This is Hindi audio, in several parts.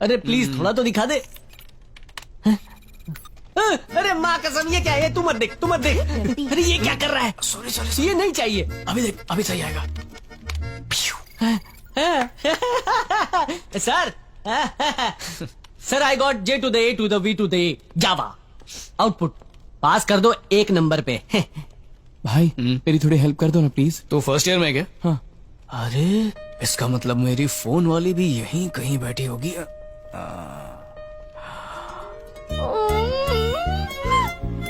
अरे प्लीज थोड़ा तो दिखा दे। अरे माँ कसम, ये क्या है? तू मत देख, तू मत देख। अरे ये क्या कर रहा है? सॉरी सॉरी, ये नहीं चाहिए। अभी देख, अभी सही आएगा। Sir sir, I got J to the A to the V to the Java. Output pass कर दो 1 नंबर पे। भाई मेरी थोड़ी हेल्प कर दो ना प्लीज। तो फर्स्ट ईयर में क्या? हाँ। अरे इसका मतलब मेरी फोन वाली भी यहीं कहीं बैठी होगी।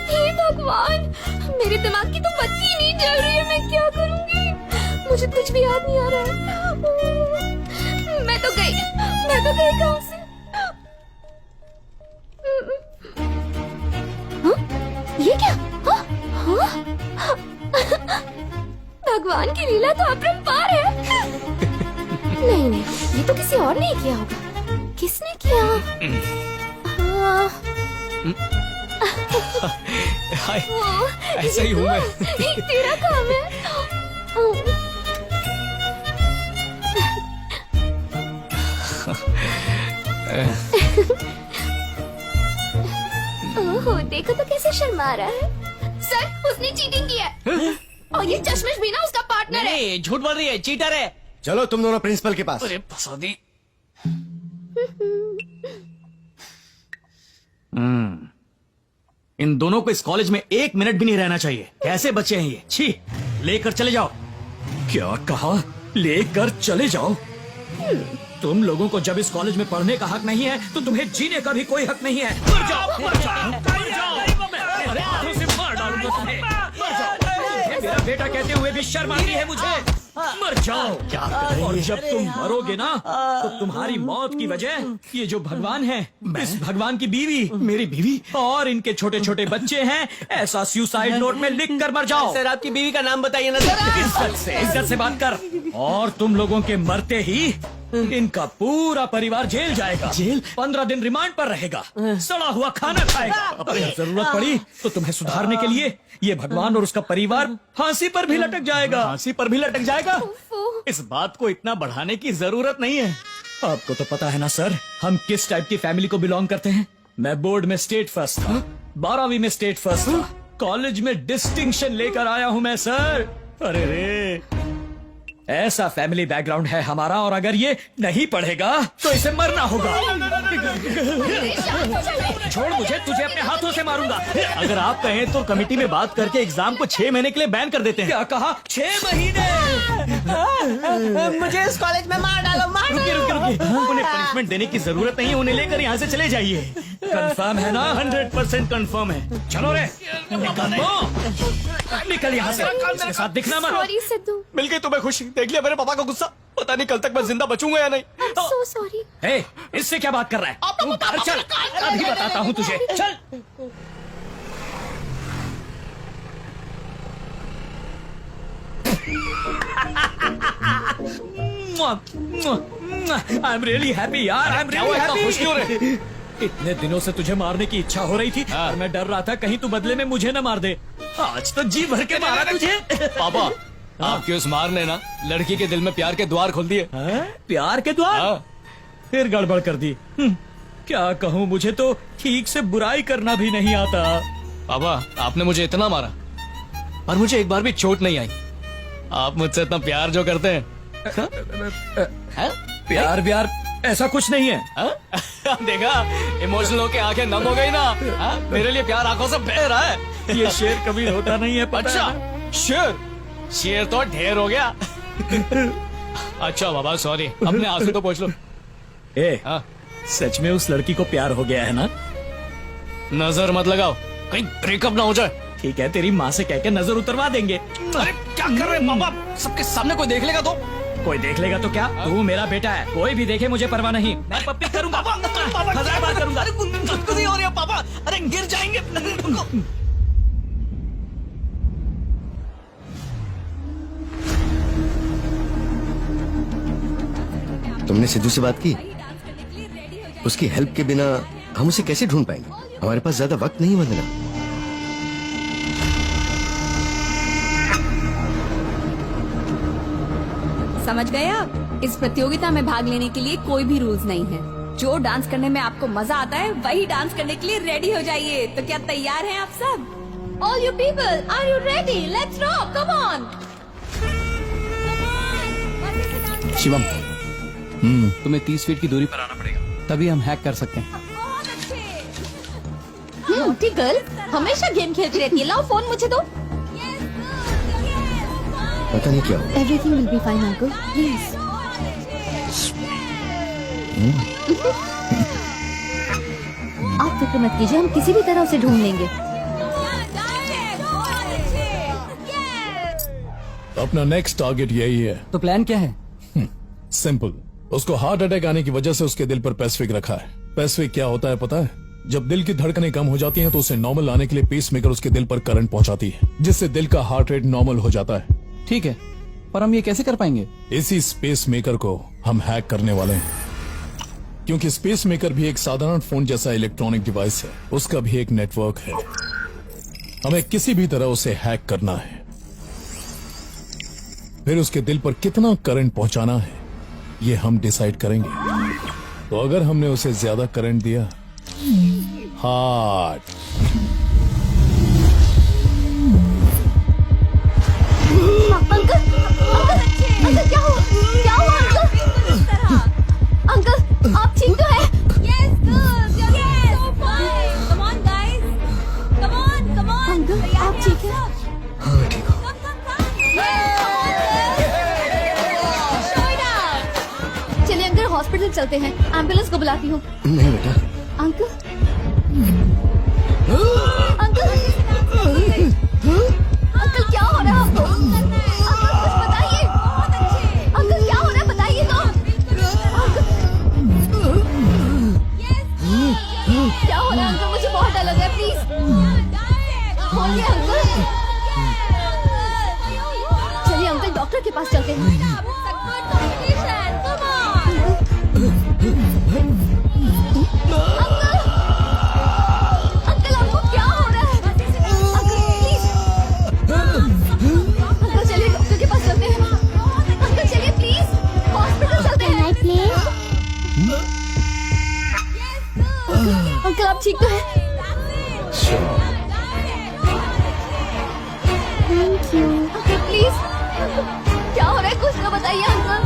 हे भगवान, मेरे दिमाग की तो बत्ती ही नहीं जल रही है। मैं क्या करूंगी? मुझे कुछ भी याद नहीं आ रहा है। मैं तो गई गाँव से। हाँ? ये क्या? हाँ? हाँ? भगवान की लीला तो अपरंपार है। नहीं, ये तो किसी और ने किया होगा। किसने किया? हाय, ऐसा ही हूँ मैं। एक तेरा काम है। ओहो, देखो तो कैसे शर्मा रहा है। सर, उसने चीटिंग की है। और ये चश्मिश भी ना उसका पार्टनर है। नहीं, झूठ बोल रही है, चीटर है। चलो तुम दोनों प्रिंसिपल के पास। अरे फंसा दी। इन दोनों को इस कॉलेज में 1 मिनट भी नहीं रहना चाहिए। कैसे बच्चे हैं ये? छी, लेकर चले जाओ। क्या कहा? लेकर चले जाओ? तुम लोगों को जब इस कॉलेज में पढ़ने का हक नहीं है तो तुम्हें जीने का भी कोई हक नहीं है। मर जाओ, मर जाओ, मर जाओ। अरे हाथों से मार डालूंगा तुम्हें। मर जाओ। मेरा बेटा कहते हुए भी शर्म आती है मुझे। मर जाओ। और जब तुम मरोगे ना तो तुम्हारी मौत की वजह ये जो भगवान है, इस भगवान की बीवी, मेरी बीवी और इनके छोटे छोटे बच्चे हैं, ऐसा सुसाइड नोट में लिख कर मर जाओ। सर, आपकी बीवी का नाम बताइए ना सर। इज्जत से बात कर। और तुम लोगों के मरते ही इनका पूरा परिवार जेल जाएगा। जेल 15 दिन रिमांड पर रहेगा, सड़ा हुआ खाना खाएगा। अगर जरूरत पड़ी तो तुम्हें सुधारने के लिए ये भगवान और उसका परिवार फांसी पर भी लटक जाएगा। फांसी पर भी लटक जाएगा। इस बात को इतना बढ़ाने की जरूरत नहीं है। आपको तो पता है ना सर, हम किस टाइप की फैमिली को बिलोंग करते हैं। मैं बोर्ड में स्टेट फर्स्ट था, 12वीं में स्टेट फर्स्ट था, कॉलेज में डिस्टिंक्शन लेकर आया हूँ मैं सर। अरे रे, ऐसा फैमिली बैकग्राउंड है हमारा, और अगर ये नहीं पढ़ेगा तो इसे मरना होगा। छोड़ मुझे, तुझे अपने हाथों से मारूंगा। अगर आप कहें तो कमेटी में बात करके एग्जाम को 6 महीने के लिए बैन कर देते हैं। क्या कहा? 6 महीने? मुझे इस कॉलेज में मार डालो, मार रुकिए रुकिए रुकिए, उन्हें पनिशमेंट देने की जरूरत नहीं है। उन्हें लेकर यहाँ से चले जाइए। कंफर्म है ना? 100% कंफर्म है। चलो रे, निकल यहाँ से। इसके साथ दिखना मत। सॉरी सिद्धू। मिल गई तुम्हें खुशी। देख लिया मेरे पापा का गुस्सा। पता नहीं कल तक मैं जिंदा बचूंगा या नहीं। So sorry. ए, इससे क्या बात कर रहा है? तू घर चल, अभी बताता हूँ तुझे। चल। आई एम रियली हैप्पी यार, आई एम रियली हैप्पी। खुश क्यों रहे? इतने दिनों से तुझे मारने की इच्छा हो रही थी और मैं डर रहा था कहीं तू बदले में मुझे न मार दे। आज तो जी भर के मारा तुझे। पापा, आपके उस मार ने ना लड़की के दिल में प्यार के द्वार खोल दिए। प्यार के द्वार? हाँ। फिर गड़बड़ कर दी। क्या कहूँ, मुझे तो ठीक से बुराई करना भी नहीं आता। पापा, आपने मुझे इतना मारा और मुझे एक बार भी चोट नहीं आई। आप मुझसे इतना प्यार जो करते हैं। प्यार व्यार ऐसा कुछ नहीं है। देखा, इमोशनल होके आंखें नम हो गई ना। मेरे लिए प्यार आंखों से बह रहा है। ये शेर कभी होता नहीं है, पता अच्छा, है ना? शेर तो ढेर हो गया। अच्छा बाबा, सॉरी, अपने आंसू तो पोंछ लो। ए, हाँ? सच में उस लड़की को प्यार हो गया है ना? नजर मत लगाओ, कहीं ब्रेकअप ना हो जाए। ठीक है, तेरी माँ से कह के नजर उतरवा देंगे। अरे क्या कर रहे हैं पापा? सबके सामने कोई देख लेगा तो? कोई देख लेगा तो क्या? तू मेरा बेटा है, कोई भी देखे मुझे परवाह नहीं। मैं पप्पी करूंगा, 1000 बार करूंगा। अरे कुछ नहीं हो रहा पापा, अरे गिर जाएंगे। तुमने सिद्धू से बात की? उसकी हेल्प के बिना हम उसे कैसे ढूंढ पाएंगे? हमारे पास ज्यादा वक्त नहीं वंदना। समझ गए आप? इस प्रतियोगिता में भाग लेने के लिए कोई भी रूल्स नहीं है। जो डांस करने में आपको मजा आता है वही डांस करने के लिए रेडी हो जाइए। तो क्या तैयार हैं आप सब? All you people, are you ready? Let's rock, come on! Shivam तुम्हें 30 फीट की दूरी पर आना पड़ेगा, तभी हम हैक कर सकते हैं। नॉटी गर्ल हमेशा गेम खेलती रहती है। लाओ फोन मुझे दो। पता नहीं क्या हुआ। Everything will be fine uncle, please. आप फिक्र मत कीजिए, हम किसी भी तरह उसे ढूंढ लेंगे। अपना नेक्स्ट टारगेट यही है। तो प्लान क्या है? सिंपल, उसको हार्ट अटैक आने की वजह से उसके दिल पर पैसिफिक रखा है। पैसिफिक क्या होता है पता है? जब दिल की धड़कनें कम हो जाती हैं तो उसे नॉर्मल लाने के लिए पेसमेकर उसके दिल पर करंट पहुंचाती है, जिससे दिल का हार्ट रेट नॉर्मल हो जाता है। ठीक है, पर हम ये कैसे कर पाएंगे? इसी स्पेस मेकर को हम हैक करने वाले हैं, क्योंकि स्पेस मेकर भी एक साधारण फोन जैसा इलेक्ट्रॉनिक डिवाइस है, उसका भी एक नेटवर्क है। हमें किसी भी तरह उसे हैक करना है, फिर उसके दिल पर कितना करंट पहुंचाना है ये हम डिसाइड करेंगे। तो अगर हमने उसे ज्यादा करंट दिया, हार्ट अंकल क्या हुआ? क्या हुआ अंकल? आप ठीक तो है? अंकल आप ठीक है? हाँ मैं ठीक हूँ। चलिए अंकल हॉस्पिटल चलते हैं, एम्बुलेंस को बुलाती हूँ। नहीं बेटा। अंकल अंकल अंकल क्या हो रहा है आपको? अंकल कुछ बताइए। अंकल क्या हो रहा है बताइए तो। क्या हो रहा है अंकल? मुझे बहुत डर लग रहा है, प्लीज बोलिए अंकल। चलिए अंकल डॉक्टर के पास चलते हैं। अंकल आपको क्या हो रहा है? अंकल प्लीज अंकल चलिए डॉक्टर के पास चलते हैं। अंकल चलिए प्लीज हॉस्पिटल चलते हैं। अंकल आप ठीक तो है? Thank you. अंकल प्लीज क्या हो रहा है कुछ तो बताइए uncle.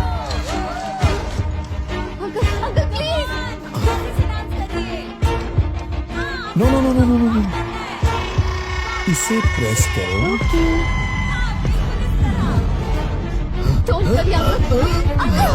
Uncle uncle please. No no no no no no, इसे प्रेस करो। Don't worry uncle. अंकल